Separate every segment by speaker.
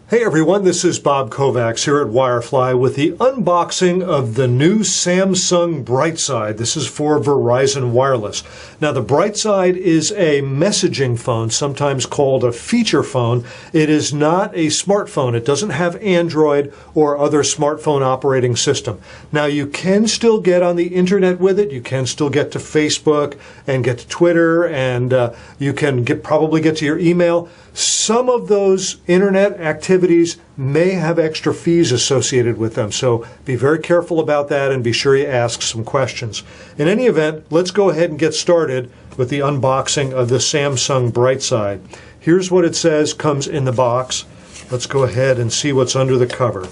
Speaker 1: Hey everyone, this is Bob Kovacs here at Wirefly with the unboxing of the new Samsung Brightside. This is for Verizon Wireless. Now the Brightside is a messaging phone, sometimes called a feature phone. It is not a smartphone. It doesn't have Android or other smartphone operating system. Now you can still get on the internet with it. You can still get to Facebook and get to Twitter, and you can probably get to your email. Some of those internet activities may have extra fees associated with them, so be very careful about that and be sure you ask some questions. In any event, let's go ahead and get started with the unboxing of the Samsung Brightside. Here's what it says comes in the box. Let's go ahead and see what's under the cover.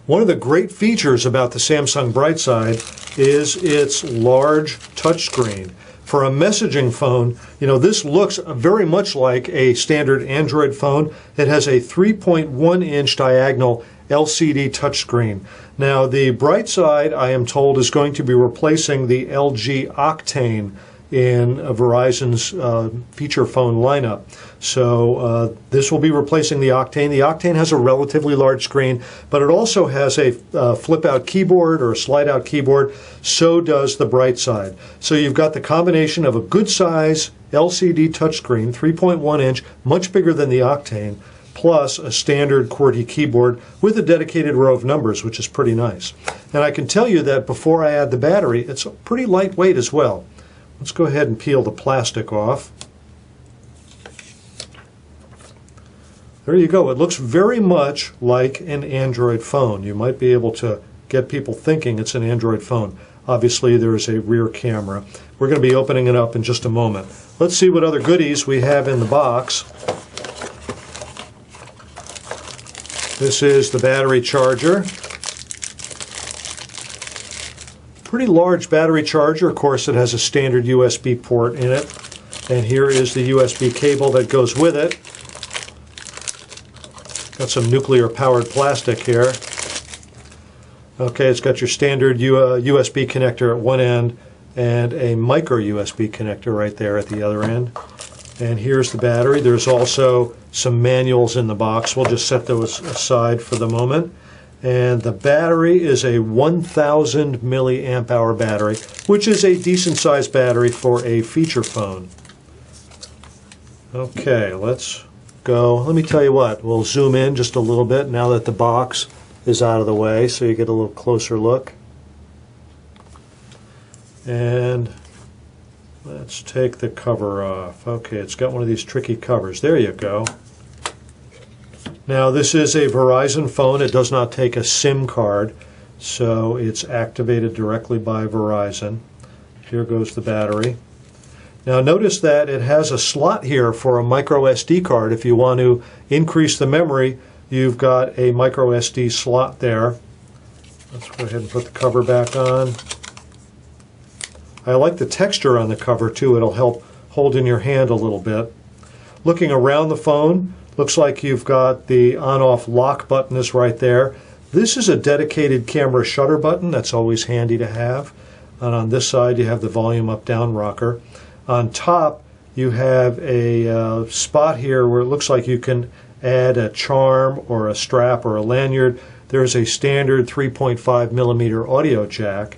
Speaker 1: One of the great features about the Samsung Brightside is its large touchscreen. For a messaging phone, this looks very much like a standard Android phone. It has a 3.1-inch diagonal LCD touchscreen. Now, the Brightside, I am told, is going to be replacing the LG Octane in Verizon's feature phone lineup. So this will be replacing the Octane. The Octane has a relatively large screen, but it also has a flip-out keyboard or a slide-out keyboard. So does the Brightside. So you've got the combination of a good-size LCD touchscreen, 3.1-inch, much bigger than the Octane, plus a standard QWERTY keyboard with a dedicated row of numbers, which is pretty nice. And I can tell you that before I add the battery, it's pretty lightweight as well. Let's go ahead and peel the plastic off. There you go. It looks very much like an Android phone. You might be able to get people thinking it's an Android phone. Obviously, there is a rear camera. We're going to be opening it up in just a moment. Let's see what other goodies we have in the box. This is the battery charger. Pretty large battery charger. Of course, it has a standard USB port in it. And here is the USB cable that goes with it. Got some nuclear powered plastic here. Okay, it's got your standard USB connector at one end and a micro USB connector right there at the other end. And here's the battery. There's also some manuals in the box. We'll just set those aside for the moment. And the battery is a 1000 milliamp hour battery, which is a decent sized battery for a feature phone. Okay, let's go. Let me tell you what, we'll zoom in just a little bit now that the box is out of the way so you get a little closer look. And let's take the cover off. Okay, it's got one of these tricky covers. There you go. Now, this is a Verizon phone. It does not take a SIM card, so it's activated directly by Verizon. Here goes the battery. Now, notice that it has a slot here for a micro SD card. If you want to increase the memory, you've got a micro SD slot there. Let's go ahead and put the cover back on. I like the texture on the cover, too. It'll help hold in your hand a little bit. Looking around the phone, looks like you've got the on-off lock button is right there. This is a dedicated camera shutter button. That's always handy to have. And on this side, you have the volume up-down rocker. On top, you have a spot here where it looks like you can add a charm or a strap or a lanyard. There's a standard 3.5 millimeter audio jack.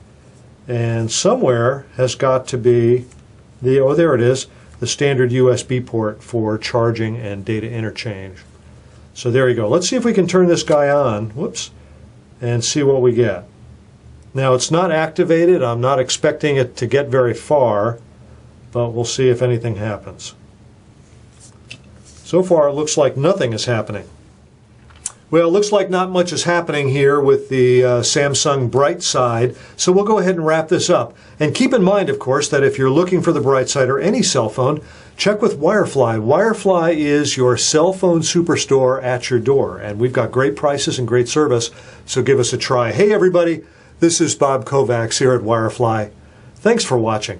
Speaker 1: And somewhere has got to be oh, there it is, the standard USB port for charging and data interchange. So there you go. Let's see if we can turn this guy on, whoops, and see what we get. Now, it's not activated. I'm not expecting it to get very far, but we'll see if anything happens. So far, it looks like nothing is happening. Well, it looks like not much is happening here with the Samsung Brightside, so we'll go ahead and wrap this up. And keep in mind, of course, that if you're looking for the Brightside or any cell phone, check with Wirefly. Wirefly is your cell phone superstore at your door, and we've got great prices and great service, so give us a try. Hey, everybody, this is Bob Kovacs here at Wirefly. Thanks for watching.